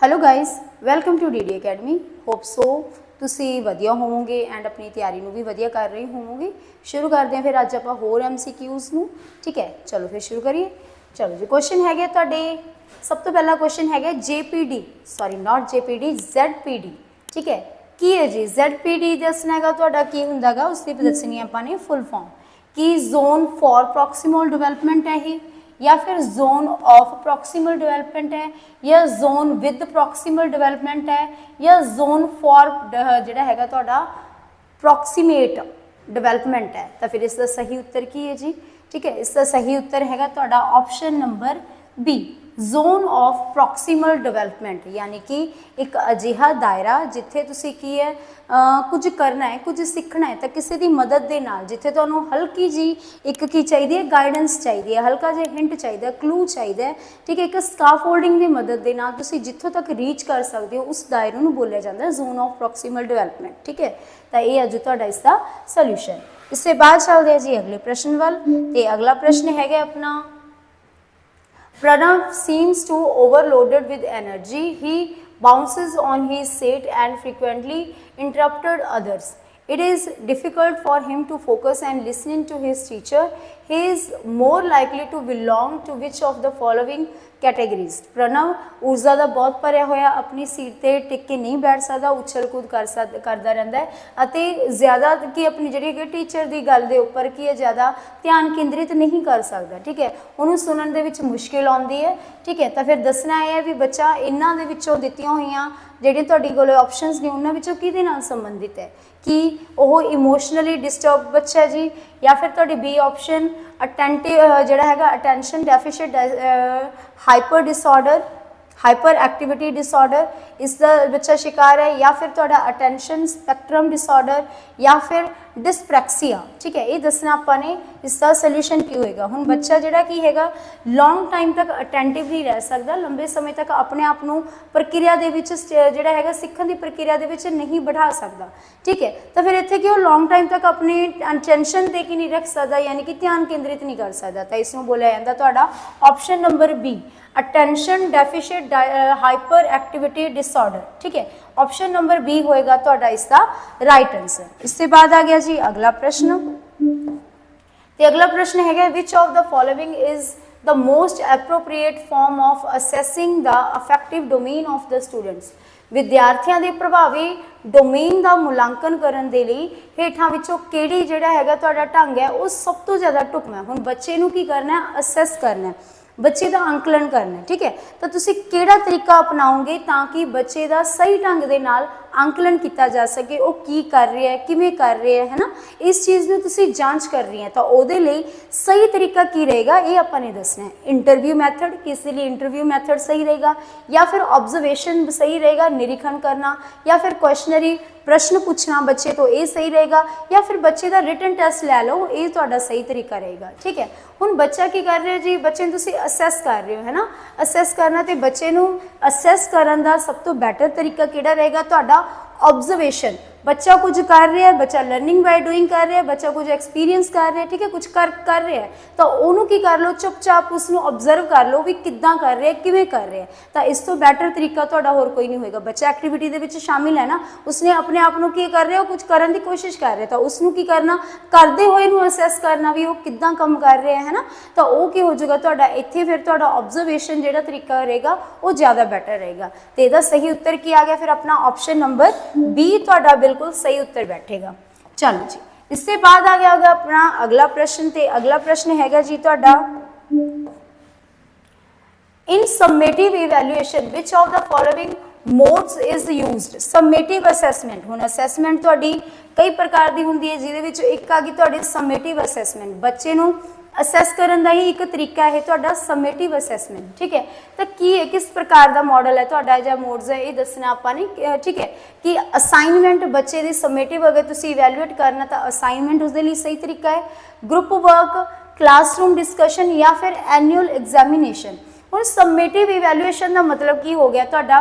Hello guys, welcome to DD academy. Hope so तुसी वधिया होवोगे and अपनी तैयारी भी वधिया कर रहे होवोगे। शुरू करते हैं फिर अज आप होर MCQs नूं। ठीक है, चलो फिर शुरू करिए। चलो जी, क्वेश्चन है तुहाडे। सब तो पहला क्वेश्चन है JPD, sorry not JPD, ZPD। ठीक है, की है जी ZPD दसना है तुहाडा की हुंदा गा, उसकी दसनी आपां फुल फॉर्म। की जोन फॉर प्रॉक्सिमल डिवेलपमेंट है ये, या फिर जोन ऑफ प्रॉक्सिमल डेवलपमेंट है, या जोन विद प्रॉक्सिमल डेवलपमेंट है, या जोन फॉर जिहड़ा हैगा तुहाडा प्रॉक्सीमेट डेवलपमेंट है। तो फिर इसका सही उत्तर की है जी। ठीक है, इसका सही उत्तर हैगा तुहाडा option number B, zone of proximal development. यानी कि एक अजिहा दायरा जिथे तुसी की है कुछ करना है, कुछ सीखना है, तो किसी की मदद के नाल जिथे तुहानूं हल्की जी एक की चाहिए है, गाइडेंस चाहिए है, हल्का जिहा हिंट चाहिए, क्लू चाहिए। ठीक है, एक स्काफोल्डिंग की मदद के नाल तुसी जिथों तक रीच कर सकते हो उस दायरे नूं बोलिया जाता है जोन ऑफ प्रॉक्सीमल डेवलपमेंट। ठीक है, तो ये अज तुहाडा इसका सोल्यूशन। इससे बाद चलते हैं जी अगले प्रश्न वाल। तो अगला प्रश्न है अपना, Pranav seems to overloaded with energy. He bounces on his seat and frequently interrupted others. It is difficult for him to focus and listening to his teacher. He is more likely to belong to which of the following categories. प्रणव ऊर्जा का बहुत भरिया होया, अपनी seat पर टिक के नहीं बैठ सकता, उछल कूद करता रहता है, ज़्यादा कि अपनी जी टीचर की गल के उपर की है ज़्यादा ध्यान केंद्रित नहीं कर सकता। ठीक है, उन्होंने सुनने के मुश्किल आती है। ठीक है, तो फिर दसना यह है भी बच्चा इन्हों के दित्तियां हुई ਜਿਹੜੀਆਂ ਤੁਹਾਡੇ ਕੋਲ ऑप्शनस ने उन्होंने ਵਿੱਚੋਂ किहदे नाल संबंधित है, कि वह इमोशनली डिस्टर्ब बच्चा है जी, या फिर ਤੁਹਾਡੀ बी ऑप्शन अटेंटिव जिहड़ा हैगा attention deficit hyper disorder, hyper activity disorder इसका बच्चा शिकार है, या फिर तुहाडा अटेंशन स्पैक्ट्रम डिसऑर्डर, या फिर डिसप्रैक्सिया। ठीक है, ये दसना आपने इसका सोल्यूशन की होएगा। हुण बच्चा जिहड़ा की हैगा लॉन्ग टाइम तक अटेंटिव नहीं रह सकता, लंबे समय तक अपने आप को प्रक्रिया दे विच जिहड़ा हैगा सीखण दी प्रक्रिया दे विच नहीं बढ़ा सकता। ठीक है, तो फिर इत्थे कि वो लॉन्ग टाइम तक अपनी अटेंशन ते की नहीं रख सकता, यानी कि ध्यान केंद्रित नहीं कर सकता। तो इसनूं बोलिया जांदा तुहाडा option number B, attention deficit hyperactivity disorder. ठीक है, ऑप्शन नंबर बी होएगा तुहाडा इसका राइट आंसर। इससे बाद आ गया जी अगला प्रश्न। तो अगला प्रश्न है which of the following is the most appropriate form of assessing the affective domain of the students. विद्यार्थियों के प्रभावी डोमेन का मुलांकन करने के लिए हेठां विचों किहड़ी जिहड़ा हैगा तुहाडा ढंग है वो सब तो ज़्यादा ढुकवां है। हुण बच्चे नूं की करना है, असैस करना है, बच्चे का आंकलन करना है। ठीक है, तो तुसी किहड़ा तरीका अपनाओगे ताकि बच्चे का सही ढंग के नाल आंकलन किया जा सके, वो की कर रहे हैं, किवें कर रहे हैं, है ना, इस चीज़ में तुसी जांच कर रही हैं। तो उहदे लई सही तरीका की रहेगा ये आपने दसना है। इंटरव्यू मैथड, किसी लिए इंटरव्यू मैथड सही रहेगा, या फिर ऑब्जर्वेशन सही रहेगा, निरीक्षण करना, या फिर क्वेश्चनरी प्रश्न पूछना बच्चे तो ये सही रहेगा, या फिर बच्चे का रिटन टेस्ट लै लो, ये तुहाडा सही तरीका रहेगा। ठीक है, हुण बच्चा की कर रहे हो जी, बच्चे तुसी असैस कर रहे हो, है ना, असैस करना, तो बच्चे नूं असैस करन दा सब तो बैटर तरीका किहड़ा रहेगा तुहाडा ऑब्जर्वेशन। बच्चा कुछ कर रहा है, बच्चा लर्निंग बाय डूइंग कर रहा है, बच्चा कुछ एक्सपीरियंस कर रहा है। ठीक है, कुछ कर रहा है तो उन्होंने की कर लो, चुपचाप उसनों ऑब्जर्व कर लो भी किद्दां कर रहे हैं, किवें कर रहे हैं। तो इस तो बैटर तरीका तुहाडा होर कोई नहीं होएगा। बच्चा एक्टिविटी दे विच शामिल है ना, उसने अपने आप को की कर रहे हो, कुछ करने की कोशिश कर रहे हैं, तो उसनों की करना, करते हुए नूं असैस करना भी वो किद्दां काम कर रहे हैं, है ना, तो वो की हो जाएगा तुहाडा इत्थे फिर तुहाडा ऑब्जर्वेशन जिहड़ा तरीका रहेगा वो ज़्यादा बैटर रहेगा। तो इसदा सही उत्तर की आ गया फिर अपना ऑप्शन नंबर बी तुहाडा बिल्कुल सही उत्तर बैठेगा। चलो जी, इससे बाद आ गया होगा अपना अगला प्रश्न। ते अगला प्रश्न हैगा जी तुहाडा, in summative evaluation which of the following modes is used. Summative assessment, हुण असैसमेंट तुहाडी कई प्रकार की हुंदी है, जिहदे विच एक आ गई तुहाडी समेटिव असैसमेंट, बच्चे नूं असैस करने का ही एक तरीका है तुहाडा समेटिव असैसमेंट। ठीक है, तो की है किस प्रकार का मॉडल है तुहाडा या मोड्स है ये दसना आपाने। ठीक है, कि असाइनमेंट बच्चे की समेटिव अगर तुसी इवैल्यूएट करना तो असाइनमेंट उसके लिए सही तरीका है, ग्रुप वर्क, क्लासरूम डिस्कशन, या फिर एनुअल एग्जामिनेशन। हुण समेटिव इवैल्यूएशन का मतलब की हो गया तुहाडा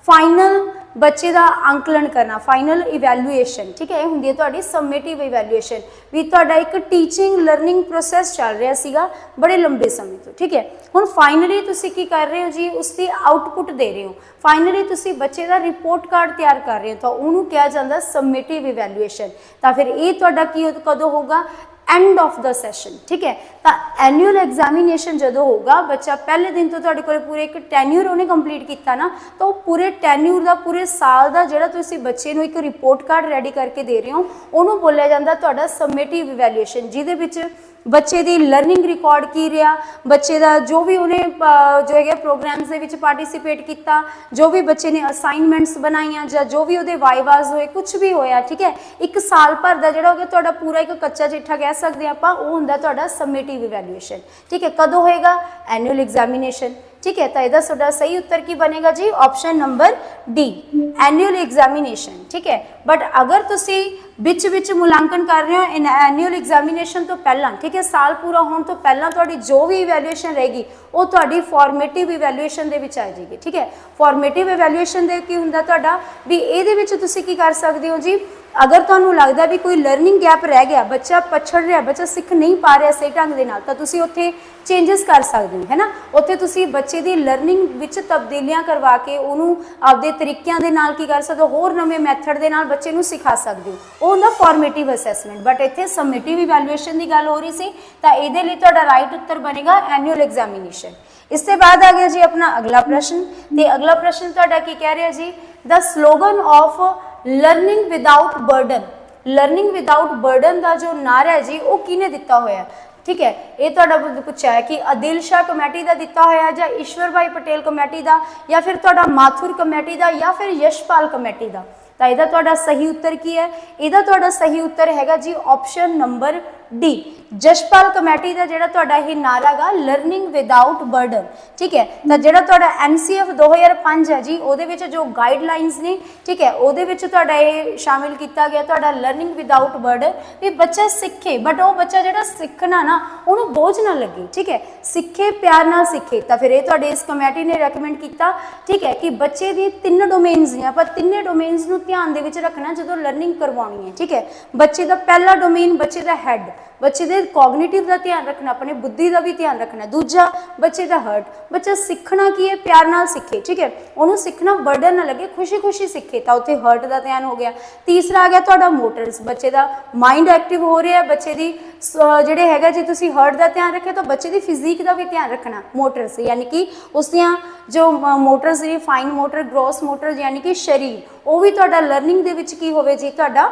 फाइनल बच्चे का आंकलन करना, फाइनल इवैल्यूएशन, ठीक है, होंगी है तुहाडी सबमिटिव इवैल्यूएशन भी तुहाडा एक टीचिंग लर्निंग प्रोसैस चल रहा सीगा बड़े लंबे समय तो, ठीक है। हुण फाइनली तुसी की कर रहे हो जी, उसकी आउटपुट दे रहे हो, फाइनली तुसी बच्चे का रिपोर्ट कार्ड तैयार कर रहे हो, तो उन्होंने कहा जाता सबमिटिव इवैल्यूएशन। तो फिर ये तुहाडा की कदों होगा, एंड ऑफ द सैशन, ठीक है। तो एनुअल एग्जामिनेशन जो होगा, बच्चा पहले दिन तो तुहाडे कोल पूरे एक टैन्यूर उन्हें कंप्लीट किया ना, तो पूरे टैन्यूर का पूरे साल का जिहड़ा तुसी बच्चे नूं एक रिपोर्ट कार्ड रेडी करके दे रहे हो, उन्होंने बोलिया जाता तुहाडा सबमिटिव इवैल्यूएशन, जिहदे विच बच्चे की लर्निंग रिकॉर्ड की रहा, बच्चे का जो भी उन्हें जो है प्रोग्राम्स के विच पार्टिसिपेट किया, जो भी बच्चे ने असाइनमेंट्स बनाईया या जो भी वो वाइवाज होए, कुछ भी होया, ठीक है। एक साल भर का जोड़ा हो गया तुहाडा पूरा एक कच्चा चिट्ठा कह सकते हैं आपां, वो हुंदा तुहाडा सबमिटिव इवैल्यूएशन, ठीक है। कदों होएगा, एनुअल एग्जामिनेशन, ठीक है। तो यदा तुहाडा सही उत्तर की बनेगा जी, option number D, annual examination, ठीक है। बट अगर तुसी विच विच मुलांकन कर रहे हो एनुअल एग्जामिनेशन तो पहला, ठीक है, साल पूरा होने तो पहला तुहाडी जो भी इवैल्यूएशन रहेगी वो तुहाडी फॉर्मेटिव इवैल्यूएशन दे विच आ जाएगी, ठीक है। फॉर्मेटिव इवैल्यूएशन दे की हुंदा तुहाडा भी इहदे विच तुसी की कर सकते हो जी, अगर तुहानूं लगदा भी कोई लर्निंग गैप रह गया, बच्चा पछड़ रहा, बच्चा सीख नहीं पा रहा सही ढंग दे नाल, तां तुसी उत्थे चेंजिस कर सकते हो, है ना। उत्थे तुसी बच्चे की लर्निंग विच तब्दीलियां करवा के उन्होंने आपदे तरीकों के नाल की कर सकते हो, होर नवे मैथड के नाल बच्चे नूं सिखा सकते हो, वो हुंदा फॉर्मेटिव असैसमेंट। बट इत्थे सबमिटिव इवैल्यूएशन की गल हो रही सी, तां इहदे लई तुहाडा राइट उत्तर बनेगा एनुअल एग्जामिनेशन। इसके बाद आ गया जी अपना अगला प्रश्न, तो अगला प्रश्न तुहाडा की कह रहा जी, the slogan of learning without burden, learning without burden का जो नारा है जी वो किने दिता होया, ठीक है। ये तुहाडा पूछा है कि आदिल शाह कमेटी का दिता होया, या ईश्वर भाई पटेल कमेटी का, या फिर तुहाडा माथुर कमेटी का, या फिर यशपाल कमेटी का। तो यदा तुहाडा सही उत्तर की है, यदा तुहाडा सही उत्तर हैगा जी option number D, Jaspal committee का जिहड़ा तुहाडा ये नारा गा लर्निंग विदाउट बर्डन, ठीक है। तो जिहड़ा तुहाडा NCF 2005 है जी, उहदे विच जो गाइडलाइंस ने, ठीक है, उहदे विच तुहाडा ये शामिल किया गया तुहाडा लर्निंग विदाउट बर्डन, भी बच्चा सीखे बट वो बच्चा जिहड़ा सीखना ना उन्होंने बोझ ना लगे, ठीक है, सीखे प्यार नाल सीखे। तो फिर ये तुहाडे इस कमेटी ने रैकमेंड किया, ठीक है, कि बच्चे दी 3 डोमेन्स ने, आपां तिन्ने डोमेन्स नूं ध्यान दे विच रखना जो लर्निंग करवानी है, ठीक है। बच्चे का पहला डोमेन बच्चे का हैड, बच्चे के कॉग्निटिव का ध्यान रखना, अपने बुद्धि का भी ध्यान रखना। दूजा बच्चे का हर्ट, बच्चा सीखना की है प्यार नाल सीखे, ठीक है, उन्होंने सीखना बर्डन ना लगे, खुशी खुशी सीखे, तो उत्थे हर्ट का ध्यान हो गया। तीसरा आ गया तुहाडा मोटर्स, बच्चे का माइंड एक्टिव हो रहा है, बच्चे की जिहड़े हैगा जी तुसी हर्ट का ध्यान रखे तो बच्चे की फिजीक का भी ध्यान रखना, मोटर्स यानी कि उसदियां जो मोटर्स ने फाइन मोटर ग्रॉस मोटर यानी कि शरीर, वो भी तुहाडा लर्निंग दे विच की होवे जी तुहाडा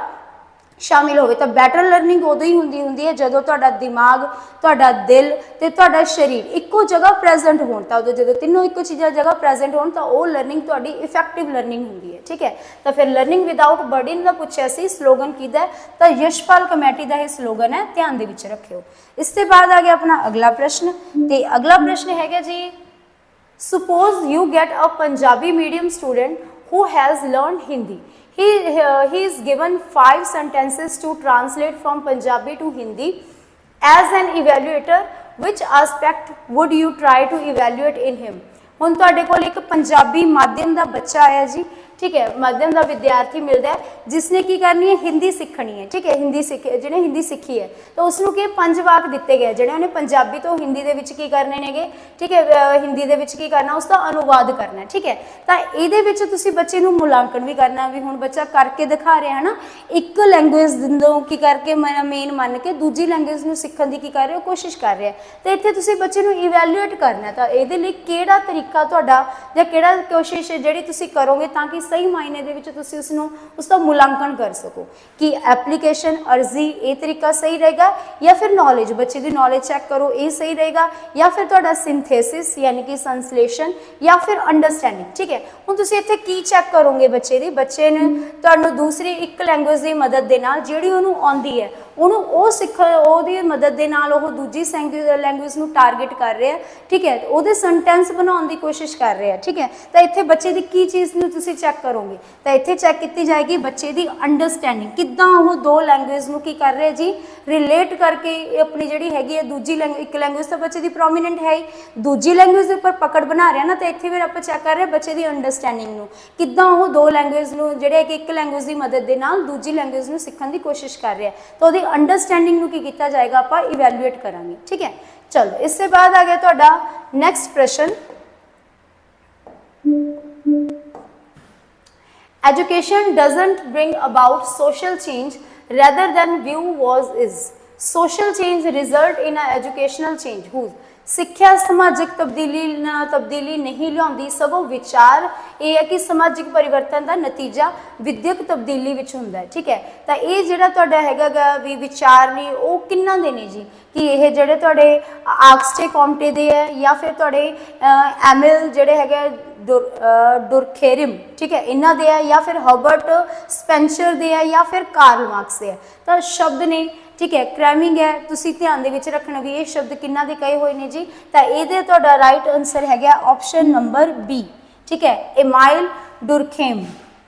शामिल होवे। तो बैटर लर्निंग उदों ही हुंदी है जदों तुहाडा दिमाग, तुहाडा दिल ते तुहाडा शरीर इक्को जगह प्रेजेंट होण, तां उदों जदों तीनों इक्को चीज़ां जगह प्रेजेंट होण तां वो लर्निंग तुहाडी इफैक्टिव लर्निंग हुंदी है, ठीक है। तो फिर लर्निंग विदाउट बर्डन का पूछा सी स्लोगन किहदा, तो यशपाल कमेटी का यह स्लोगन है, ध्यान दे विच रखियो। इसके बाद आ गया अपना अगला प्रश्न, तो अगला प्रश्न है जी, suppose you get a Punjabi medium student who has learned Hindi. He is given 5 sentences to translate from Punjabi to Hindi. As an evaluator, which aspect would you try to evaluate in him? हुण तुहाडे कोल एक पंजाबी माध्यम का बच्चा आया जी, ठीक है, माध्यम का विद्यार्थी मिलता है जिसने की करनी है हिंदी सीखनी है, ठीक है, हिंदी जिन्हें हिंदी सीखी है तो उसनों के 5 वाक दिते गए जिन्हें उन्हें पंजाबी तो हिंदी दे विच की करने नेगे, ठीक है, हिंदी दे विच की करना उसका अनुवाद करना है, ठीक है। तो ये तुसी बच्चे नूं मुलांकन भी करना भी हुण बच्चा करके दिखा रहा है ना, एक लैंगुएज दिंदों की करके मेन मन के दूजी लैंगुएज नूं सीखण दी की कर रहे हो कोशिश कर रहे हैं, तो इत्थे तुसी बच्चे नूं इवैल्यूएट करना। तो ये लई किहड़ा तरीका तुहाडा जां किहड़ा कोशिश जिहड़ी तुसी करोगे ताकि सही मायने दे विच तुसी उसका मुलांकन कर सको कि एप्लीकेशन अर्जी ये तरीका सही रहेगा या फिर नॉलेज बच्चे की नॉलेज चैक करो ये सही रहेगा या फिर तुहाडा सिंथेसिस यानी कि संश्लेषण या फिर अंडरस्टैंडिंग, ठीक है। हुण तुसी इत्थे की चैक करोगे बच्चे ने तुहानूं दूसरी एक लैंगुएज की मदद दे नाल जिहड़ी उहनूं आउंदी है ਉਹਨੂੰ ਉਹ ਸਿੱਖ ਉਹਦੀ ਮਦਦ ਦੇ ਨਾਲ ਉਹ ਦੂਜੀ ਲੈਂਗੁਏਜ ਨੂੰ ਟਾਰਗੇਟ ਕਰ ਰਿਹਾ, ਠੀਕ ਹੈ, ਉਹਦੇ ਸੈਂਟੈਂਸ ਬਣਾਉਣ ਦੀ ਕੋਸ਼ਿਸ਼ ਕਰ ਰਿਹਾ, ਠੀਕ ਹੈ। ਤਾਂ ਇੱਥੇ ਬੱਚੇ ਦੀ ਕੀ ਚੀਜ਼ ਨੂੰ ਤੁਸੀਂ ਚੈੱਕ ਕਰੋਗੇ, ਤਾਂ ਇੱਥੇ ਚੈੱਕ ਕੀਤੀ ਜਾਏਗੀ ਬੱਚੇ ਦੀ ਅੰਡਰਸਟੈਂਡਿੰਗ, ਕਿੱਦਾਂ ਉਹ ਦੋ ਲੈਂਗੁਏਜ ਨੂੰ ਕੀ ਕਰ ਰਿਹਾ ਜੀ, ਰਿਲੇਟ ਕਰਕੇ ਆਪਣੀ ਜਿਹੜੀ ਹੈਗੀ ਹੈ ਦੂਜੀ ਇੱਕ ਲੈਂਗੁਏਜ ਤਾਂ ਬੱਚੇ ਦੀ ਪ੍ਰੋਮੀਨੈਂਟ ਹੈ ਹੀ, ਦੂਜੀ ਲੈਂਗੁਏਜ ਦੇ ਉੱਪਰ ਪਕੜ ਬਣਾ ਰਿਹਾ ਨਾ, ਤਾਂ ਇੱਥੇ ਫਿਰ ਆਪਾਂ ਚੈੱਕ ਕਰ ਰਹੇ ਬੱਚੇ ਦੀ ਅੰਡਰਸਟੈਂਡਿੰਗ ਨੂੰ, ਕਿੱਦਾਂ ਉਹ ਦੋ ਲੈਂਗੁਏਜ ਨੂੰ ਜਿਹੜੇ ਕਿ ਇੱਕ ਲੈਂਗੁਏਜ ਦੀ ਮਦਦ ਦੇ ਨਾਲ ਦੂਜੀ ਲੈਂਗੁਏਜ ਨੂੰ ਸਿੱਖਣ ਦੀ ਕੋਸ਼ਿਸ਼ ਕਰ ਰਿਹਾ, ਤਾਂ ਉਹਦੀ ਅੰਡਰਸਟੈਂਡਿੰਗ ਨੂੰ ਕੀ ਕੀਤਾ ਜਾਏਗਾ, ਆਪਾਂ ਇਵੈਲੂਏਟ ਕਰਾਂਗੇ, ਠੀਕ ਹੈ। ਚਲੋ ਇਸ ਤੋਂ ਬਾਅਦ ਆ ਗਿਆ ਤੁਹਾਡਾ ਨੈਕਸਟ ਪ੍ਰਸ਼ਨ, education doesn't bring about social change rather than view was is social change result in a educational change whose ਸਿੱਖਿਆ ਸਮਾਜਿਕ ਤਬਦੀਲੀ ਨਹੀਂ ਲਿਆਉਂਦੀ, ਸਗੋਂ ਵਿਚਾਰ ਇਹ ਹੈ ਕਿ ਸਮਾਜਿਕ ਪਰਿਵਰਤਨ ਦਾ ਨਤੀਜਾ ਵਿਦਿਅਕ ਤਬਦੀਲੀ ਵਿੱਚ ਹੁੰਦਾ ਹੈ, ਠੀਕ ਹੈ। ਤਾਂ ਇਹ ਜਿਹੜਾ ਤੁਹਾਡਾ ਹੈਗਾ ਗਾ ਵੀ ਵਿਚਾਰ ਨੇ ਉਹ ਕਿੰਨਾਂ ਦੇ ਨੇ ਜੀ, ਕਿ ਇਹ ਜਿਹੜੇ ਤੁਹਾਡੇ ਆਗਸਟੇ ਕੌਮਟੇ ਦੇ ਹੈ ਜਾਂ ਫਿਰ ਤੁਹਾਡੇ ਐਮਿਲ ਜਿਹੜੇ ਹੈਗੇ ਡੁਰਖੇਰਿਮ, ਠੀਕ ਹੈ, ਇਹਨਾਂ ਦੇ ਹੈ, ਜਾਂ ਫਿਰ ਹਰਬਰਟ ਸਪੈਂਸਰ ਦੇ ਹੈ, ਜਾਂ ਫਿਰ ਕਾਰਲ ਮਾਰਕਸ ਦੇ ਹੈ। ਤਾਂ ਸ਼ਬਦ ਨੇ, ठीक है, क्रैमिंग है, तुसी ध्यान दे विच रखना भी ये शब्द किन्ना दे कहे हुए ने जी, तो ये तुहाडा राइट आंसर है ऑप्शन नंबर बी, ठीक है, एमाइल डुरखेम,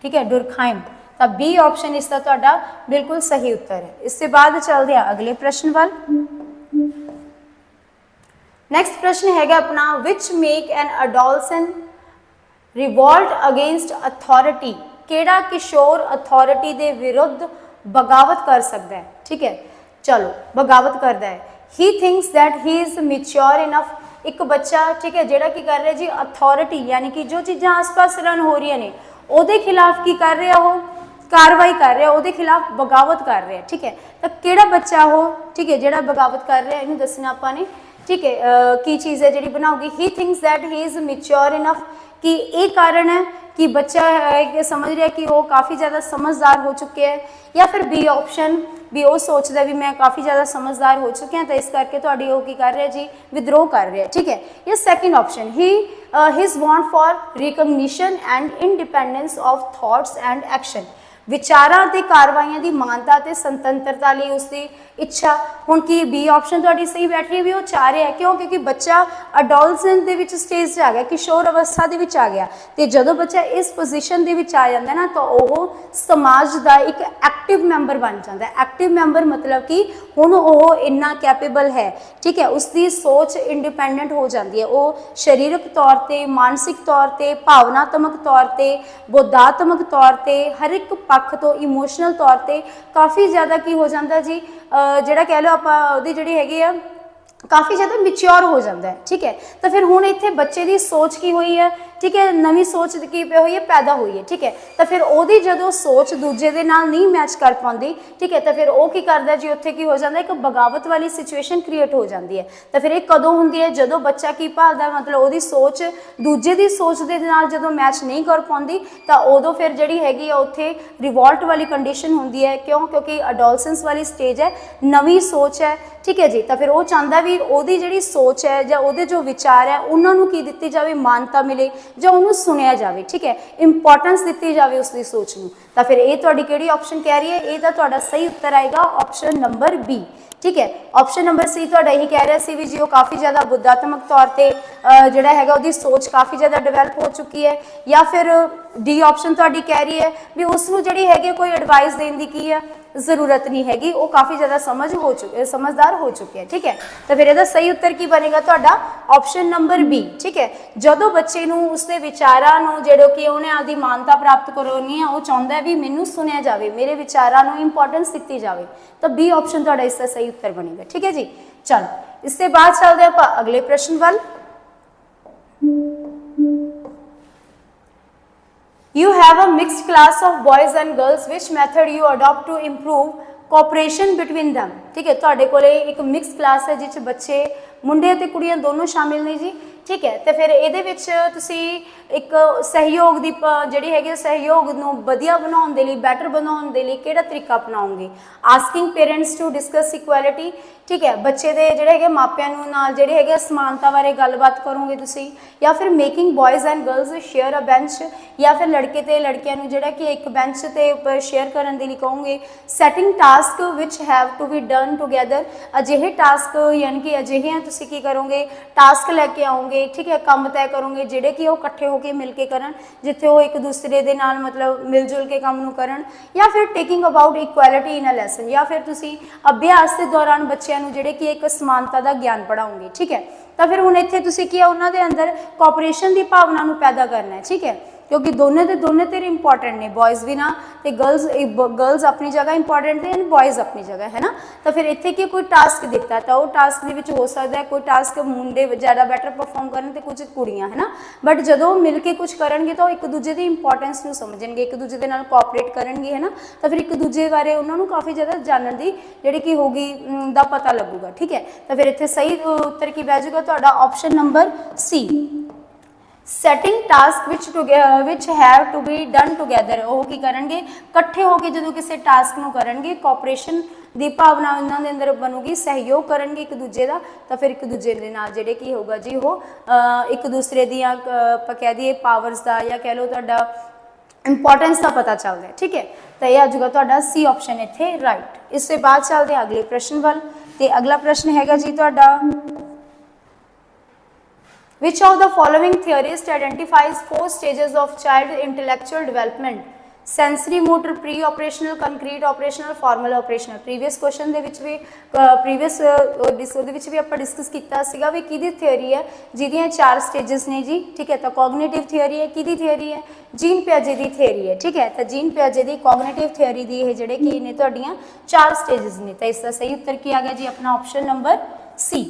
ठीक है, डुरखाइम। तो बी ऑप्शन इसका तुहाडा बिल्कुल सही उत्तर है। इसके बाद चलते हैं अगले प्रश्न वाल। नेक्स्ट प्रश्न है अपना, which make an adolescent revolt against authority, केड़ा किशोर अथॉरिटी के विरुद्ध बगावत कर सकता है, ठीक है, चलो बगावत करता है। ही thinks that he is mature enough, एक बच्चा, ठीक है, जोड़ा की कर रहा है जी अथॉरिटी, यानी कि जो चीज़ां आस पास रन हो रही ने ਉਹਦੇ खिलाफ की कर रहा हो, कार्रवाई कर रहा, ਉਹਦੇ खिलाफ बगावत कर रहा, ठीक है। तो किहड़ा बच्चा हो, ठीक है, जोड़ा बगावत कर रहा है, इन्हूं दसना आपां ने, ठीक है, की चीज़ है जी बनाओगी। He thinks that he is mature enough, कि ये कारण है कि बच्चा है समझ रहा है कि वो काफ़ी ज़्यादा समझदार हो चुके हैं, या फिर बी ऑप्शन भी वो सोचता भी मैं काफ़ी ज़्यादा समझदार हो चुके हैं, तो इस करके तुहाडी वो की कर रहे जी विद्रोह कर रहे हैं, ठीक है। या second option, he his want for recognition and independence of thoughts and action, विचारां ते कार्रवाइयां दी मानता ते स्वतंत्रता लई उसकी इच्छा। हुण की बी ऑप्शन तुहाडी सही बैठी है भी वो चाह रहा है, क्यों, क्योंकि बच्चा अडोलसेंट दे विच स्टेज आ गया, किशोर अवस्था दे विच आ गया, तो जदों बच्चा इस पोजीशन दे विच आ जाता ना, तो वह समाज का एक एक्टिव मैंबर बन जाता है। एक्टिव मैंबर मतलब कि हुण वो इन्ना कैपेबल है, ठीक है, उसकी सोच इंडिपेंडेंट हो जाती है, वो शरीरक तौर पर, मानसिक तौर पर, भावनात्मक तौर पर, बौद्धात्मक तौर पर, हर एक पक्ष तो इमोशनल तौर पर काफ़ी ज़्यादा की हो जाता जी, ਜਿਹੜਾ कह लो आप जी हैगी आ काफ़ी ज़्यादा मैच्योर हो जाता है, ठीक है। तो फिर हुण इत्थे बच्चे की सोच की हुई है, ठीक है, नवी सोच की हुई है, पैदा हुई है, ठीक है। तो फिर ओदी जदों सोच दूजे दे नाल नहीं मैच कर पाती, ठीक है, तो फिर वो की करदा जी उत्थे की हो जाता है, एक बगावत वाली सिचुएशन क्रिएट हो जाती है। तो फिर एक कदों हुंदी है, जदों बच्चा की भालदा, मतलब ओदी सोच दूजे दी सोच दे नाल जदों मैच नहीं कर पाती, तो उदों फिर जिहड़ी हैगी आ उत्थे रिवोल्ट वाली कंडीशन हुंदी है, क्यों, क्योंकि अडोलसेंस वाली स्टेज है, नवी सोच है, ठीक है जी। तो फिर वो चाहता भी ओदी जिहड़ी सोच है या ओदे जो विचार है उन्होंने की दित्ती जाए, मानता मिले ਜਾਂ ਉਹਨੂੰ ਸੁਣਿਆ ਜਾਵੇ, ठीक है, इंपॉर्टेंस ਦਿੱਤੀ ਜਾਵੇ उसकी सोच ਨੂੰ। ਤਾਂ ਫਿਰ ਇਹ ਤੁਹਾਡੀ ਕਿਹੜੀ ਆਪਸ਼ਨ ਕਹਿ ਰਹੀ ਹੈ, ਇਹ ਤਾਂ ਤੁਹਾਡਾ ਸਹੀ ਉੱਤਰ ਆਏਗਾ ਆਪਸ਼ਨ ਨੰਬਰ बी, ठीक है। ऑप्शन नंबर सी ਤੁਹਾਡਾ ਇਹੀ ਕਹਿ ਰਿਹਾ ਸੀ ਵੀ ਜੀ ਉਹ ਕਾफ़ी ज़्यादा बुद्धात्मक तौर ਤੇ ਜਿਹੜਾ ਹੈਗਾ ਉਹਦੀ सोच काफ़ी ज़्यादा डिवेलप हो चुकी है, या फिर डी ऑप्शन ਤੁਹਾਡੀ ਕਹਿ ਰਹੀ है भी उसਨੂੰ ਜਿਹੜੀ ਹੈਗੀ ਕੋਈ एडवाइस देने ਦੀ ਕੀ ਹੈ जरूरत नहीं हैगी, वो काफ़ी ज़्यादा समझदार हो चुके हैं, ठीक है। तो फिर इसका सही उत्तर की बनेगा तुहाडा ऑप्शन नंबर बी, ठीक है। जदों बच्चे नूं उसके विचारां नूं जिहड़े कि उन्हें आदि मानता प्राप्त करवानी है, वो चाहता है भी मैनूं सुनिया जाए, मेरे विचारां नूं इंपॉर्टेंस दी जाए, तो बी ऑप्शन तुहाडा इसका सही उत्तर बनेगा, ठीक है जी। चलो इसके बाद चलते हैं आप अगले प्रश्न वाल। You have a mixed class of boys and girls. Which method you adopt to improve cooperation between them? ठीक है, तुहाडे कोले एक मिक्स क्लास है जिस बच्चे मुंडे ते कुड़ियां दोनों शामिल ने जी। ठीक है। तो फिर ਇਹਦੇ ਵਿੱਚ ਤੁਸੀਂ ਇੱਕ ਸਹਿਯੋਗ ਦੀ ਜਿਹੜੀ ਹੈਗੀ ਸਹਿਯੋਗ ਨੂੰ ਵਧੀਆ ਬਣਾਉਣ ਦੇ ਲਈ, ਬੈਟਰ ਬਣਾਉਣ ਦੇ ਲਈ ਕਿਹੜਾ ਤਰੀਕਾ ਅਪਣਾਓਗੇ? Asking parents to discuss equality, ठीक है, बच्चे ਦੇ ਜਿਹੜੇ ਹੈਗੇ ਮਾਪਿਆਂ ਨੂੰ ਨਾਲ ਜਿਹੜੇ ਹੈਗੇ ਸਮਾਨਤਾ ਬਾਰੇ ਗੱਲਬਾਤ ਕਰੋਗੇ ਤੁਸੀਂ, ਜਾਂ ਫਿਰ making boys and girls share a bench, ਜਾਂ ਫਿਰ ਲੜਕੇ ਤੇ ਲੜਕੀਆਂ ਨੂੰ ਜਿਹੜਾ ਕਿ ਇੱਕ ਬੈਂਚ ਤੇ ਉੱਪਰ ਸ਼ੇਅਰ ਕਰਨ ਦੇ ਲਈ ਕਹੋਗੇ। ਸੈਟਿੰਗ ਟਾਸਕ ਵਿਚ have to be done together, ਅਜਿਹੇ ਟਾਸਕ ਯਾਨੀ ਕਿ ਅਜਿਹੇ ਤੁਸੀਂ ਕੀ ਕਰੋਗੇ? ਟਾਸਕ ਲੈ ਕੇ ਆਓਗੇ, ਠੀਕ ਹੈ, ਕੰਮ ਤੈਅ ਕਰੋਗੇ ਜਿਹੜੇ ਕਿ ਉਹ ਇਕੱਠੇ ਹੋ ਕੇ ਮਿਲ ਕੇ ਕਰਨ, ਜਿੱਥੇ ਉਹ ਇੱਕ ਦੂਸਰੇ ਦੇ ਨਾਲ ਮਤਲਬ ਮਿਲ ਜੁਲ ਕੇ ਕੰਮ ਨੂੰ ਕਰਨ। ਜਾਂ ਫਿਰ taking about equality in a lesson, ਜਾਂ ਫਿਰ ਤੁਸੀਂ ਅਭਿਆਸ ਦੇ ਦੌਰਾਨ ਬੱਚਿਆਂ ਨੂੰ ਜਿਹੜੇ ਕਿ ਇੱਕ ਸਮਾਨਤਾ ਦਾ ਗਿਆਨ ਪੜਾਓਗੇ, ਠੀਕ ਹੈ। ਤਾਂ ਫਿਰ ਹੁਣ ਇੱਥੇ ਤੁਸੀਂ ਕੀ ਆ ਉਹਨਾਂ ਦੇ ਅੰਦਰ ਕੋਆਪਰੇਸ਼ਨ ਦੀ ਭਾਵਨਾ ਨੂੰ ਪੈਦਾ ਕਰਨਾ ਹੈ, ਠੀਕ ਹੈ, क्योंकि दोनों के दोनों तेरे इंपॉर्टेंट ने, बॉयज़ भी ना तो गर्ल्स अपनी जगह इंपॉर्टेंट ने, बॉयज़ अपनी जगह है ना। तो फिर इत्थे कि कोई टास्क दिता तो वो टास्क दे विच हो सकता है कोई टास्क मुंडे ज़्यादा बैटर परफॉर्म करन ते कुछ कुड़ियां, है ना। बट जदों मिल के कुछ करनगे तो एक दूजे की इंपॉर्टेंस नूं समझणगे, एक दूजे दे नाल कोऑपरेट करनगे, है ना। तो फिर एक दूजे बारे उन्होंने काफ़ी ज़्यादा जानने की जिहड़ी कि होगी दा पता लगूगा, ठीक है। तो फिर इत्थे सही उत्तर की बह जाऊगा तुहाडा option number C. Setting task which have to be done together, वो की करनगे इकट्ठे होकर जो किसी टास्क नूं करनगे, कोऑपरेशन की भावना उन्होंने अंदर बनूगी, सहयोग करनगे एक दूजे का। तो फिर एक दूजे के नाल जिहड़े की होगा जी वो एक दूसरे दी आपां कह दईए पावर्स का या कह लो तुहाडा इंपॉर्टेंस का पता चलता है, ठीक है। तो यह आ जाऊगा तुहाडा सी ऑप्शन इत्थे राइट। इससे बाद चलते हैं अगले प्रश्न वाल। तो अगला प्रश्न हैगा जी तुहाडा, which of the following theorist identifies 4 stages of child intellectual development? Sensory, motor, pre-operational, concrete, operational, formal, operational। previous question ਦੇ ਵਿੱਚ ਵੀ previous ਉਹਦੇ ਵਿੱਚ ਵੀ ਆਪਾਂ ਡਿਸਕਸ ਕੀਤਾ ਸੀਗਾ ਵੀ ਕਿਹਦੀ ਥਿਉਰੀ ਹੈ ਜਿਹਦੀਆਂ 4 ਸਟੇजेस ਨੇ ਜੀ, ਠੀਕ ਹੈ। ਤਾਂ ਕੋਗਨੀਟਿਵ ਥਿਉਰੀ ਹੈ, ਕਿਹਦੀ ਥਿਉਰੀ ਹੈ? ਜੀਨ ਪਿਆਜੇ ਦੀ ਥਿਉਰੀ ਹੈ, ਠੀਕ ਹੈ। ਤਾਂ ਜੀਨ ਪਿਆਜੇ ਦੀ ਕੋਗਨੀਟਿਵ ਥਿਉਰੀ ਦੀ ਇਹ ਜਿਹੜੇ ਕੀ ਨੇ ਤੁਹਾਡੀਆਂ 4 ਸਟੇजेस ਨੇ। ਤਾਂ ਇਸ ਦਾ ਸਹੀ ਉੱਤਰ ਕੀ ਆ ਗਿਆ ਜੀ ਆਪਣਾ ऑप्शन नंबर सी।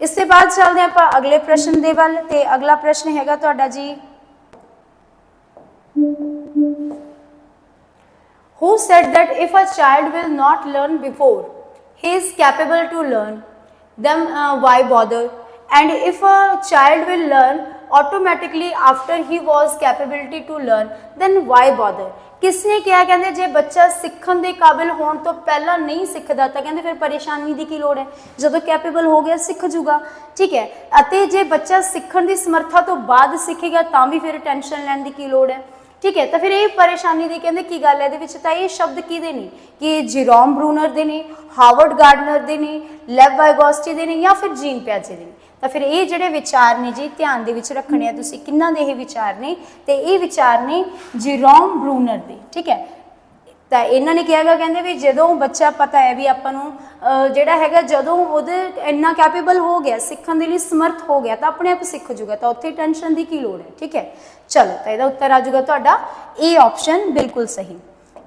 इससे बाद चलते हैं आप अगले प्रश्न दे वाल। ते अगला प्रश्न हैगा तुहाडा जी, who said that if a child will not learn before he is capable to learn, then why bother? And if a child will learn automatically after he was capability to learn, then why bother? किसने क्या कहते जे बच्चा सीखण के काबिल होने तो पहला नहीं सीखता तो कहते फिर परेशानी की की लोड़ है, जो कैपेबल हो गया सीख जूगा, ठीक है। अते जे बच्चा सीखण की समर्था तो बाद सीखेगा तो भी फिर टेंशन लैन की की लोड़ है, ठीक है। तो फिर ये परेशानी की कहते की गल है तो ये शब्द किहदे ने कि जेरोम ब्रूनर दे ने, हावर्ड गार्डनर दे ने, लेव वाइगोस्टी दे ने, या फिर जीन पियाजे दे ने। तो फिर ये जोड़े विचार ने जी ध्यान दे विच रखने हैं तुसीं, किन्हां दे ये विचार ने? तो ये विचार ने जेरोम ब्रूनर दे, ठीक है। तो इन्होंने क्या कहते भी जो बच्चा पता है भी आपां नूं जिहड़ा हैगा जदों उहदे इन्ना कैपेबल हो गया, सीखण दे लई समर्थ हो गया तो अपने आप सीख जूगा, तो उत्थे टेंशन की लोड़ है, ठीक है। चलो तो यदा उत्तर आ जाऊगा तुहाडा ए ऑप्शन बिल्कुल सही।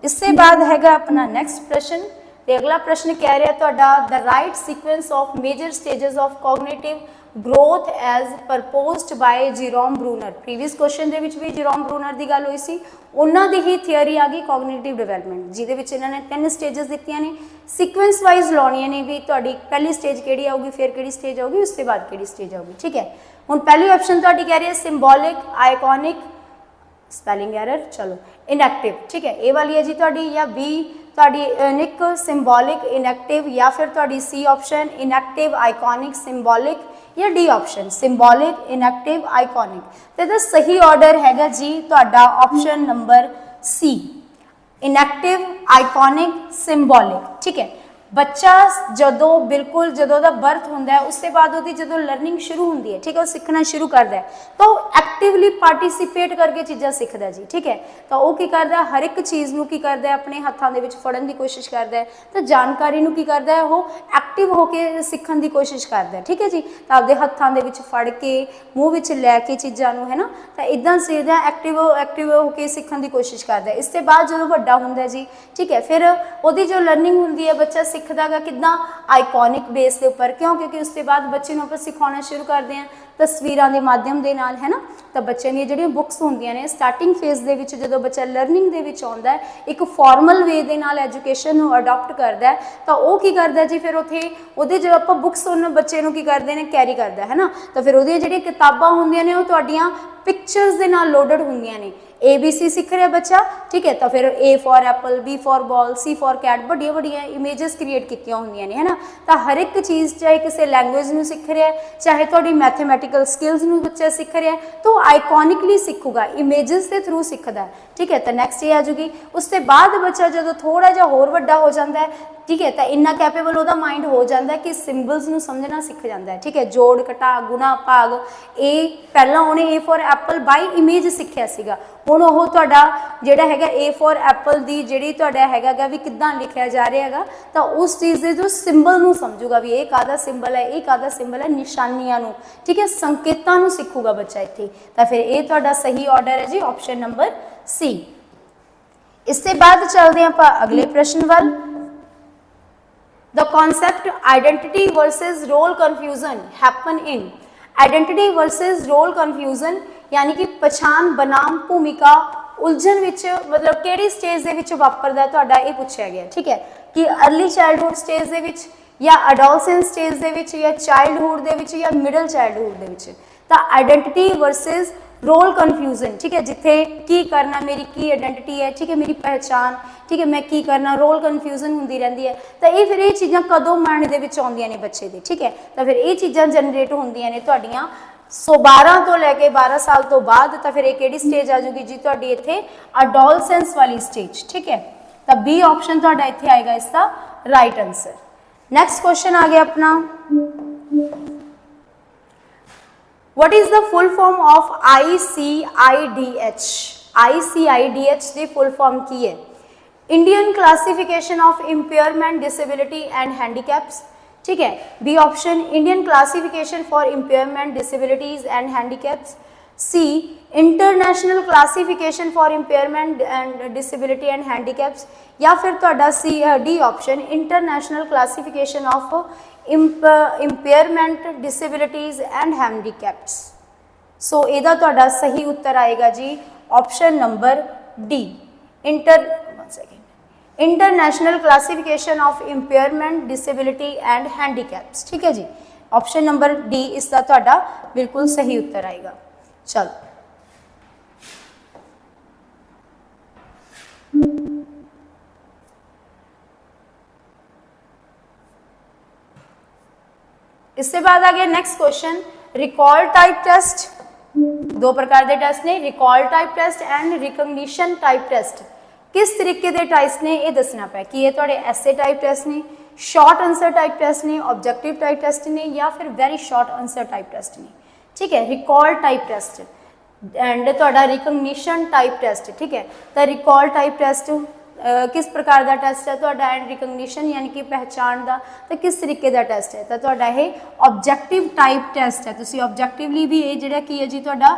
इससे बाद हैगा अपना नैक्सट प्रश्न। तो अगला प्रश्न कह रहा तुहाडा, the right sequence of major stages of cognitive growth as proposed by Jerome Bruner. Previous question दे विच भी जेरोम ब्रूनर की गल हुई सी, उन्हां दी ही थियोरी आ गई कॉग्निटिव डिवेलपमेंट, जिहदे विच इन्होंने 3 स्टेजेस दित्तियां ने, सीक्वेंस वाइज लाउणियां ने भी तुहाडी पहली स्टेज किहड़ी आऊगी, फिर किहड़ी स्टेज आऊगी, उसके बाद किहड़ी स्टेज आऊगी, ठीक है। हुण पहली ऑप्शन तुहाडी कह रही है सिंबॉलिक, आइकॉनिक, स्पैलिंग एरर, चलो इनएक्टिव, ठीक है, ए वाली है जी तुहाडी, या बी तुहाडी इनिक, सिंबॉलिक, इनएक्टिव, या फिर तुहाडी C option enactive, iconic, symbolic, या D option symbolic, enactive, iconic. तो इसका सही ऑर्डर हैगा जी तुहाडा option number C, enactive, iconic, symbolic, ठीक है। बच्चा जदों बिल्कुल जदों दा बर्थ होंदा है उसके बाद उसकी जदों लर्निंग शुरू होंदी है, ठीक है, वो सीखना शुरू करता है तो एक्टिवली पार्टिसिपेट करके चीज़ां सीखदा जी, ठीक है। तो वो की करदा हर एक चीज़ नूं की करदा अपने हत्थां दे विच फड़न की कोशिश करदा है, तो जानकारी नूं की करदा है वो एक्टिव होकर सीखण की कोशिश करदा है, ठीक है जी। तो आपदे हत्थां दे विच फड़ के मूँह विच लैके चीज़ां नूं, है ना, तो इदां सीधा एक्टिव होकर सीखण की कोशिश करदा है। इसके बाद जदों वड्डा हुंदा है जी, ठीक है, फिर उहदी जो लर्निंग हुंदी है बच्चा सीखदा गा किद्दां आइकॉनिक बेस के उपर, क्यों? क्योंकि उसके बाद बच्चे नूं आपां सिखाउणा शुरू करते हैं तस्वीरां के माध्यम के नाल, है ना। ਤਾਂ ਬੱਚਿਆਂ ਦੀਆਂ ਜਿਹੜੀਆਂ ਬੁੱਕਸ ਹੁੰਦੀਆਂ ਨੇ ਸਟਾਰਟਿੰਗ ਫੇਜ਼ ਦੇ ਵਿੱਚ ਜਦੋਂ ਬੱਚਾ ਲਰਨਿੰਗ ਦੇ ਵਿੱਚ ਆਉਂਦਾ ਹੈ, ਇੱਕ ਫਾਰਮਲ ਵੇ ਦੇ ਨਾਲ ਐਜੂਕੇਸ਼ਨ ਨੂੰ ਅਡਾਪਟ ਕਰਦਾ ਹੈ, ਤਾਂ ਉਹ ਕੀ ਕਰਦਾ ਜੀ ਫਿਰ ਉੱਥੇ ਉਹਦੇ ਜਦੋਂ ਆਪਾਂ ਬੁੱਕਸ ਉਹਨਾਂ ਬੱਚੇ ਨੂੰ ਕੀ ਕਰਦੇ ਨੇ ਕੈਰੀ ਕਰਦਾ ਹੈ ਨਾ, ਤਾਂ ਫਿਰ ਉਹਦੀਆਂ ਜਿਹੜੀਆਂ ਕਿਤਾਬਾਂ ਹੁੰਦੀਆਂ ਨੇ ਉਹ ਤੁਹਾਡੀਆਂ ਪਿਕਚਰਸ ਦੇ ਨਾਲ ਲੋਡਡ ਹੁੰਦੀਆਂ ਨੇ। ABC ਸਿੱਖ ਰਿਹਾ ਬੱਚਾ, ਠੀਕ ਹੈ, ਤਾਂ ਫਿਰ A for apple, B for ball, C for cat, ਵੱਡੀਆਂ ਵੱਡੀਆਂ ਇਮੇजेस ਕ੍ਰੀਏਟ ਕੀਤੀਆਂ ਹੁੰਦੀਆਂ ਨੇ ਹੈ ਨਾ। ਤਾਂ ਹਰ ਇੱਕ ਚੀਜ਼ ਚਾਹੇ ਕਿਸੇ ਲੈਂਗੁਏਜ ਨੂੰ ਸਿੱਖ ਰਿਹਾ, ਚਾਹੇ ਤੁਹਾਡੀ ਮੈਥਮੈਟੀਕਲ ਸਕਿੱਲਸ ਨੂੰ ਬੱਚਾ ਸਿੱਖ ਰਿਹਾ, ਤਾਂ ਉਹ ਆਈਕੋਨਿਕਲੀ ਸਿੱਖੂਗਾ, ਇਮੇजेस ਦੇ ਥਰੂ ਸਿੱਖਦਾ, ਠੀਕ ਹੈ। ਤਾਂ ਨੈਕਸਟ ਇਹ ਆ ਜੂਗੀ। ਉਸ ਤੋਂ ਬਾਅਦ ਬੱਚਾ ਜਦੋਂ ਥੋੜਾ ਜਿਹਾ ਹੋਰ ਵੱਡਾ ਹੋ ਜਾਂਦਾ ਹੈ, ठीक है, तो इन्ना कैपेबल ਉਹਦਾ माइंड हो जाता है कि सिंबल्स ਨੂੰ समझना सीख जाता है, ठीक है। जोड़ घटा गुणा भाग ਇਹ ਪਹਿਲਾਂ ਉਹਨੇ A for apple by image ਸਿੱਖਿਆ ਸੀਗਾ, ਹੁਣ ਉਹ ਤੁਹਾਡਾ ਜਿਹੜਾ ਹੈਗਾ A फॉर एप्पल ਦੀ ਜਿਹੜੀ ਤੁਹਾਡਾ ਹੈਗਾ ਵੀ ਕਿੱਦਾਂ ਲਿਖਿਆ ਜਾ ਰਿਹਾ ਹੈਗਾ, ਤਾਂ ਉਸ ਚੀਜ਼ ਦੇ ਜੋ ਸਿੰਬਲ ਨੂੰ ਸਮਝੂਗਾ ਵੀ ਇਹ ਕਾਹਦਾ ਸਿੰਬਲ ਹੈ, ਇਹ ਕਾਹਦਾ ਸਿੰਬਲ ਹੈ, ਨਿਸ਼ਾਨੀਆਂ ਨੂੰ, ਠੀਕ ਹੈ, ਸੰਕੇਤਾਂ ਨੂੰ ਸਿੱਖੂਗਾ ਬੱਚਾ ਇੱਥੇ। ਤਾਂ ਫਿਰ ਇਹ ਤੁਹਾਡਾ ਸਹੀ ਆਰਡਰ ਹੈ ਜੀ ਆਪਸ਼ਨ ਨੰਬਰ C। ਇਸ ਤੋਂ ਬਾਅਦ ਚੱਲਦੇ ਹਾਂ ਆਪਾਂ ਅਗਲੇ ਪ੍ਰਸ਼ਨ ਵੱਲ। The concept identity versus role confusion happen in identity versus role confusion यानी कि पछाण बनाम भूमिका उलझन विच मतलब केड़ी स्टेज दे विच वापरदा तुहाडा ये पूछा गया, ठीक है, कि अर्ली चाइल्डहुड स्टेज दे विच या अडोलसेंस स्टेज दे विच या चाइल्डहुड दे विच या मिडल चाइल्डहुड दे विच। तो आइडेंटिटी वर्सेस रोल कन्फ्यूजन, ठीक है, जिथे की करना मेरी की आइडेंटिटी है, ठीक है, मेरी पहचान, ठीक है, मैं की करना, रोल कन्फ्यूजन होंदी रहंदी है। तो ये फिर ये चीज़ां कदों माइंड दे विच आउंदियां ने बच्चे दे, ठीक है। तो फिर ये चीज़ां जनरेट होंदियां ने तुहाडीआं 12 तो लैके 12 साल तो बाद। तो फिर ये किहड़ी स्टेज आ जूगी जी तुहाडी इत्थे अडोलसेंस वाली स्टेज, ठीक है। तो बी ऑप्शन तुहाडा इत्थे आएगा इसका राइट आंसर। नैक्सट क्वेश्चन आ गया अपना, what is the full form of ICIDH? ICIDH the full form ਕੀ ਹੈ? Indian Classification of Impairment, Disability and Handicaps, ठीक है। B option Indian classification for impairment, disabilities and handicaps. C international classification for impairment and disability and handicaps, या फिर तुहाडा C D option international classification of impairment, disabilities and handicaps. So इहदा तुहाडा सही उत्तर आएगा जी option number D, international classification of impairment, disability and handicaps, ठीक है जी। ऑप्शन नंबर डी इसका तुहाडा बिल्कुल सही उत्तर आएगा। चलो इससे बाद आ गया next question, recall type test. दो प्रकार के टेस्ट ने, recall type test and recognition type test. किस तरीके के टाइप्स ने ये दसना पै कि ये तुहाडे एसे टाइप टेस्ट ने, शॉर्ट आंसर टाइप टेस्ट ने, ऑब्जेक्टिव टाइप टेस्ट ने, या फिर very short answer type test ने, ठीक है। रिकॉल टाइप टेस्ट एंड तुहाडा रिकग्निशन टाइप टेस्ट, ठीक है। तो रिकॉल टाइप टेस्ट किस प्रकार का टेस्ट है तुहाडा, एंड रिकग्निशन यानी कि पहचान का तो किस तरीके का टेस्ट है, तो तुहाडा ये ऑब्जेक्टिव टाइप टेस्ट है। तुसीं ऑब्जेक्टिवली भी ये जिहड़ा की है जी तुहाडा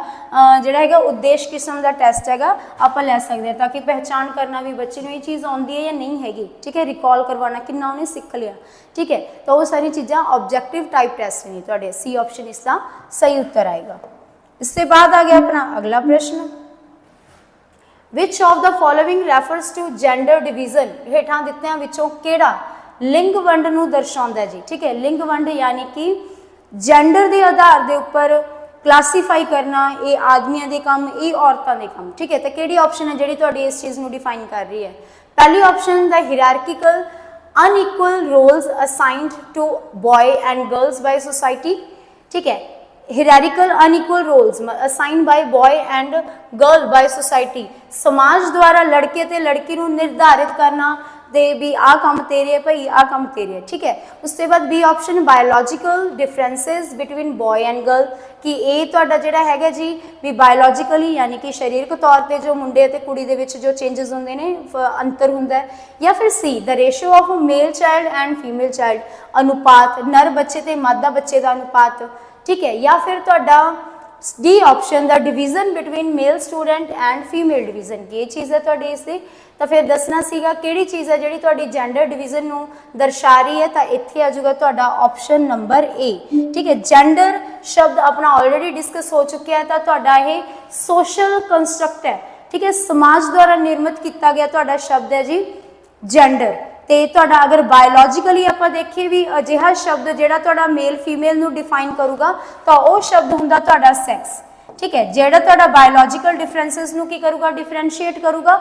जिहड़ा हैगा उद्देश किस्म का टेस्ट हैगा आपां लै सकदे हैं, ताकि पहचान करना भी बच्चे नूं ये चीज़ आउंदी है या नहीं हैगी, ठीक है। रिकॉल करवाना किन्ना उन्हें सीख लिया, ठीक है। तो वो सारी चीज़ां ऑब्जेक्टिव टाइप टेस्ट ने तुहाडे। सी ऑप्शन इसका सही उत्तर आएगा। इससे बाद आ गया अपना अगला प्रश्न, Which of the following refers to gender division? हेठां दित्तिआं विचों किहड़ा लिंग वंड नूं दर्शाउंदा है जी, ठीक है। लिंग वंड यानी कि जेंडर के आधार के उपर क्लासीफाई करना, ये आदमियों के काम, ये औरतों के काम, ठीक है। तो किहड़ी ऑप्शन है जिहड़ी तुहाडी इस चीज़ नूं डिफाइन कर रही है? पहली option the hierarchical unequal roles assigned to boy and girls by society, ठीक है। Hierarchical unequal roles assign by boy and girl by society, समाज द्वारा लड़के ते लड़की नूं निर्धारित करना दे भी आ काम तेरे है भाई, आ काम तेरे है, ठीक है। उसके बाद B option biological differences between boy and girl, कि ये तुहाडा जिहड़ा हैगा जी भी बायोलॉजिकली यानी कि शरीरक तौर पर जो मुंडे ते कुड़ी दे विच जो चेंजेस होंदे ने अंतर हुंदा है, या फिर see the ratio of male child and female child, अनुपात नर बच्चे ते मादा बच्चे का अनुपात, ठीक है। या फिर तुहाडा D option the division between male student and female division की चीज़ है तुहाडे इस दी। तो फिर दसना सीगा किहड़ी चीज़ है जिहड़ी तुहाडी जेंडर डिवीजन नूं दर्शा रही है, तो इत्थे आ जाऊगा तुहाडा ऑप्शन नंबर ए। ठीक है, जेंडर शब्द अपना ऑलरेडी डिस्कस हो चुका है, तो तुहाडा ये सोशल कंस्ट्रक्ट है। ठीक है, समाज द्वारा निर्मित किया गया तुहाडा शब्द है जी जेंडर। तो तुहाडा अगर बायोलॉजिकली आपां देखिए भी अजिहा शब्द जिहड़ा तुहाडा मेल फीमेल नूं डिफाइन करूगा तो वह शब्द हुंदा तुहाडा सैक्स। ठीक है, जिहड़ा तुहाडा बायोलॉजिकल डिफरेंसिस नूं की करूगा, डिफरेंशिएट करूगा,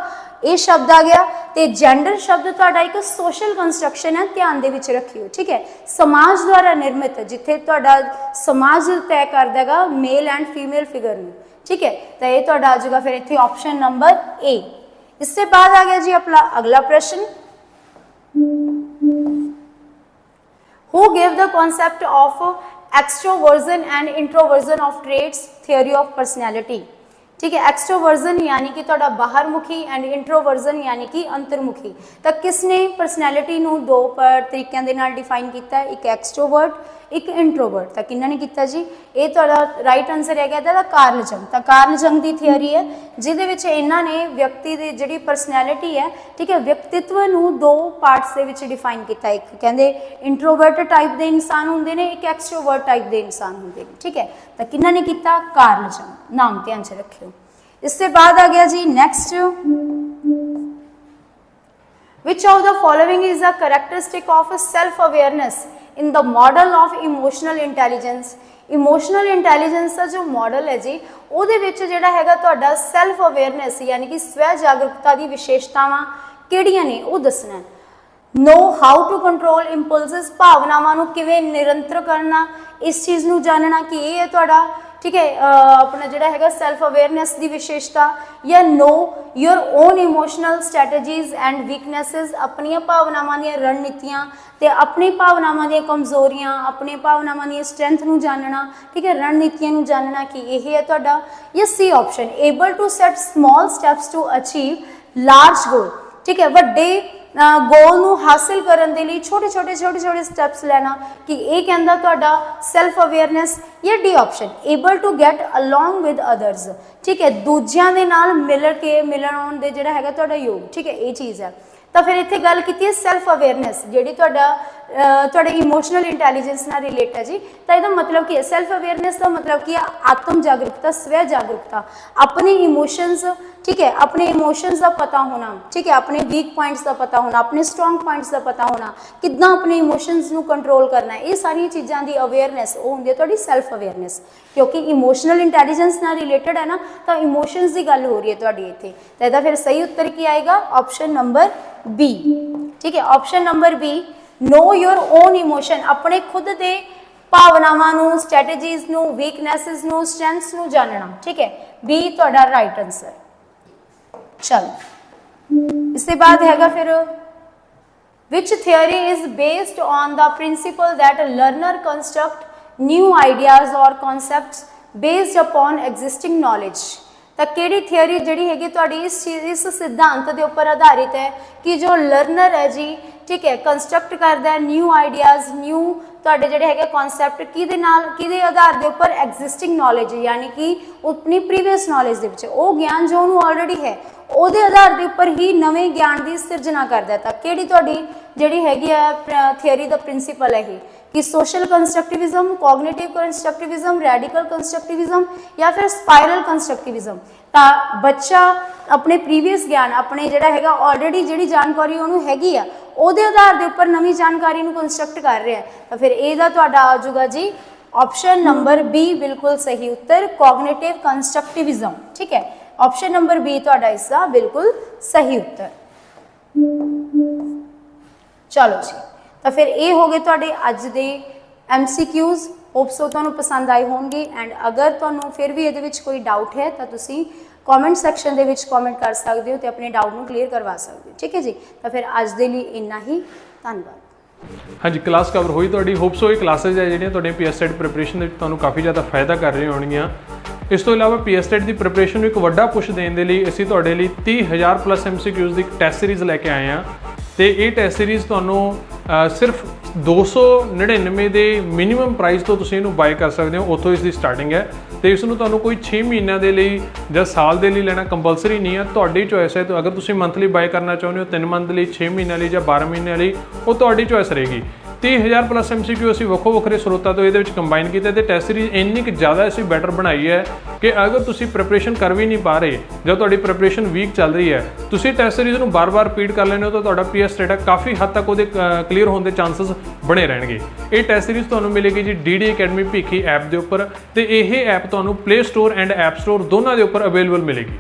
ये शब्द आ गया। तो जेंडर शब्द तुहाडा एक सोशल कंस्ट्रक्शन है, ध्यान दे विच रखियो। ठीक है, समाज द्वारा निर्मित जिथे तुहाडा समाज तय करदा हैगा मेल एंड फीमेल फिगर नूं। ठीक है, तो ये तुहाडा आ जाएगा फिर इत्थे ऑप्शन नंबर ए। इससे बाद आ गया जी अपना अगला प्रश्न, who give the concept of extroversion and introversion of traits theory of personality. ठीक है, एक्सट्रोवर्जन यानी कि तुहाडा बाहरमुखी एंड इंट्रोवर्जन यानी कि अंतर्मुखी। तो किसने पर्सनैलिटी नूं दो तरीकों के नाल डिफाइन किया, एक एक्सट्रोवर्ट एक इंट्रोवर्ट। तो किन्ना ने किया जी, ये तुहाडा राइट आंसर है क्या, कार्ल जंग। तो कार्ल जंग की थियोरी है जिहदे विच इन्हां ने व्यक्ति की जिहड़ी पर्सनैलिटी है, ठीक है, व्यक्तित्व नूं दो पार्ट्स दे विच डिफाइन किया। एक कहंदे इंट्रोवर्ट टाइप के इंसान हुंदे ने, एक एक्सट्रोवर्ट टाइप के इंसान हुंदे ने। ठीक है, तो किन्ना ने किया, कार्ल जंग। नाम ध्यान च रखियो। इससे बाद आ गया जी next, which of the following is a characteristic of self awareness in the model of emotional intelligence. Emotional intelligence का जो मॉडल है जी, उहदे विच जिहड़ा हैगा तुहाडा सैल्फ अवेयरनेस यानी कि स्वै जागरूकता की विशेषतावां किहड़ियां ने वो दसना। Know how to control impulses, भावनावां नूं किवें नियंत्रण करना, इस चीज़ नूं जानना कि ये है तुहाडा। ठीक है, अपना जिहड़ा हैगा सैल्फ अवेयरनेस की विशेषता। या know your own emotional strategies and weaknesses, अपनियां भावनावां दी रणनीतियां ते अपनी भावनावां दी कमजोरियां, अपनी भावनावां दी स्ट्रेंथ नूं जानना। ठीक है, रणनीतियां नूं जानना कि यह है तुहाडा। या C option, able to set small steps to achieve large goal. ठीक है, वड्डे गोल नूं हासिल करन दे लई छोटे छोटे स्टैप्स लेना, कि ये कहंदा तुहाडा सैल्फ अवेयरनेस। या D option, able to get along with others. ठीक है, दूजियां दे नाल मिलण दे जिहड़ा हैगा तुहाडा योग। ठीक है, ये चीज़ है। तो फिर इत्थे गल कीती सैल्फ अवेयरनेस जिहड़ी तुहाडे इमोशनल इंटैलीजेंस नाल रिलेट है जी। तो इसदा मतलब की है, सैल्फ अवेयरनेस का मतलब की आत्म जागरूकता, स्वै जागरूकता, अपने इमोशंस। ठीक है, अपने इमोशंस का पता होना। ठीक है, अपने वीक पॉइंट्स का पता होना, अपने स्ट्रोंग पॉइंट्स का पता होना, किद्दां अपने इमोशंस नूं कंट्रोल करना है, ये सारी चीज़ों की अवेयरनेस वो होंदी है तुहाडी सैल्फ अवेयरनेस। क्योंकि इमोशनल इंटैलीजेंस नाल रिलेटेड है ना, तो इमोशंस की गल हो रही है तुहाडी इत्थे। तो इसदा फिर सही उत्तर की आएगा, ऑप्शन नंबर बी। ठीक है, option number B, know your own emotion, अपने खुद के भावनावां नूं, स्ट्रैटेजीज नूं, वीकनेसिस नूं, स्ट्रेंथ्स नूं जानना। ठीक है, बी तुहाडा राइट आंसर। चलो, इसके बाद हैगा फिर, which theory is based on the principle that learner construct new ideas और concepts based upon existing knowledge. तो किहड़ी थियोरी जिहड़ी हैगी तुहाडी इस सिद्धांत के उपर आधारित है कि जो लर्नर है जी, ठीक है, कंस्ट्रक्ट करता है न्यू आइडियाज, न्यू तुहाडे जिहड़े हैगे कॉन्सैप्ट किहदे आधार के उपर, एग्जिस्टिंग नॉलेज यानी कि अपनी प्रीवियस नॉलेज के विच वो ज्ञान जो उन्होंने ऑलरेडी है ਉਹਦੇ आधार के उपर ही नवे ज्ञान की सिरजना करता है। तो किहड़ी तुहाडी जिहड़ी हैगी है थियोरी दा प्रिंसीपल है ये, कि social constructivism, cognitive constructivism, radical constructivism या फिर स्पाइरल कंस्ट्रक्टिविज्म। तो बच्चा अपने प्रीवियस ज्ञान, अपने जिहड़ा हैगा ऑलरेडी जिहड़ी जानकारी उन्होंने हैगी आ ਉਹਦੇ आधार के उपर नवी जानकारी नूं कंस्ट्रक्ट कर रहा है। तो फिर ਇਹਦਾ ਤੁਹਾਡਾ आ जाऊगा जी ऑप्शन नंबर बी, बिल्कुल सही उत्तर, कॉग्निटिव कंस्ट्रक्टिविज्म। ठीक है, ऑप्शन नंबर बी तुहाडा इसका बिल्कुल सही उत्तर। चलो जी, तो फिर ये हो गए तुहाडे अज दे MCQs। होप्सो तुहानूं पसंद आए होंगे। एंड अगर तुहानूं फिर भी इहदे विच कोई डाउट है तो तुसीं कॉमेंट सैक्शन दे विच कॉमेंट कर सकते हो तो अपने डाउट नूं क्लीयर करवा सकते हो। ठीक है जी, तो फिर अज दे लई इन्ना ही, धन्यवाद। हाँ जी, क्लास कवर हुई तुहाडी। होप्सो ये क्लासेज है जिहड़ियां तुहाडे PSET प्रिपरेशन दे तुहानूं काफ़ी ज़्यादा फायदा कर रही होणगीਆਂ। इस तो इलावा PSET की प्रिपरेशन नूं एक वड्डा पुश देण दे लई असीं तुहाडे लई 30,000 प्लस MCQs की टैस्ट सीरीज़ लैके आए हैं। तो ये टैस्ट सीरीज़ तुहानूं सिर्फ 299 के मिनीमम प्राइस तो तुसीं इहनूं बाय कर सकते हो, उत्थों इसकी स्टार्टिंग है। ਤੇ ਇਸ ਨੂੰ ਤੁਹਾਨੂੰ ਕੋਈ 6 ਮਹੀਨਿਆਂ ਦੇ ਲਈ ਜਾਂ ਸਾਲ ਦੇ ਲਈ ਲੈਣਾ ਕੰਪਲਸਰੀ ਨਹੀਂ ਹੈ, ਤੁਹਾਡੀ ਚੋਇਸ ਹੈ। ਤਾਂ ਅਗਰ ਤੁਸੀਂ ਮੰਥਲੀ ਬਾਏ ਕਰਨਾ ਚਾਹੁੰਦੇ ਹੋ 3 ਮੰਥ ਲਈ, 6 ਮਹੀਨਿਆਂ ਲਈ ਜਾਂ 12 ਮਹੀਨਿਆਂ ਲਈ, ਉਹ ਤੁਹਾਡੀ ਚੋਇਸ ਰਹੇਗੀ। 30,000 ਪਲੱਸ MCQ ਅਸੀਂ ਵੱਖੋ ਵੱਖਰੇ ਸਰੋਤਾਂ ਤੋਂ ਇਹਦੇ ਵਿੱਚ ਕੰਬਾਈਨ ਕੀਤਾ ਤੇ ਟੈਸਟ ਸੀਰੀਜ਼ ਇੰਨੀ ਕੁ ਜ਼ਿਆਦਾ ਅਸੀਂ ਬੈਟਰ ਬਣਾਈ ਹੈ ਕਿ ਅਗਰ ਤੁਸੀਂ ਪ੍ਰੈਪਰੇਸ਼ਨ ਕਰ ਵੀ ਨਹੀਂ ਪਾ ਰਹੇ ਜਾਂ ਤੁਹਾਡੀ ਪ੍ਰੈਪਰੇਸ਼ਨ ਵੀਕ ਚੱਲ ਰਹੀ ਹੈ, ਤੁਸੀਂ ਟੈਸਟ ਸੀਰੀਜ਼ ਨੂੰ ਬਾਰ-ਬਾਰ ਰਿਪੀਟ ਕਰ ਲੈਂਦੇ ਹੋ ਤਾਂ ਤੁਹਾਡਾ PS ਸਟੇਟ ਕਾਫੀ ਹੱਦ ਤੱਕ ਉਹਦੇ ਕਲੀਅਰ ਹੋਣ ਦੇ ਚਾਂਸਸ ਬਣੇ ਰਹਿਣਗੇ। ਇਹ ਟੈਸਟ ਸੀਰੀਜ਼ ਤੁਹਾਨੂੰ ਮਿਲੇਗੀ ਜੀ DD ਅਕੈਡਮੀ ਭੀਖੀ ਐਪ ਦੇ ਉੱਪਰ, ਤੇ ਇਹ ਐਪ ਤੁਹਾਨੂੰ play store and app store ਦੋਨਾਂ ਦੇ ਉੱਪਰ ਅਵੇਲੇਬਲ ਮਿਲੇਗੀ।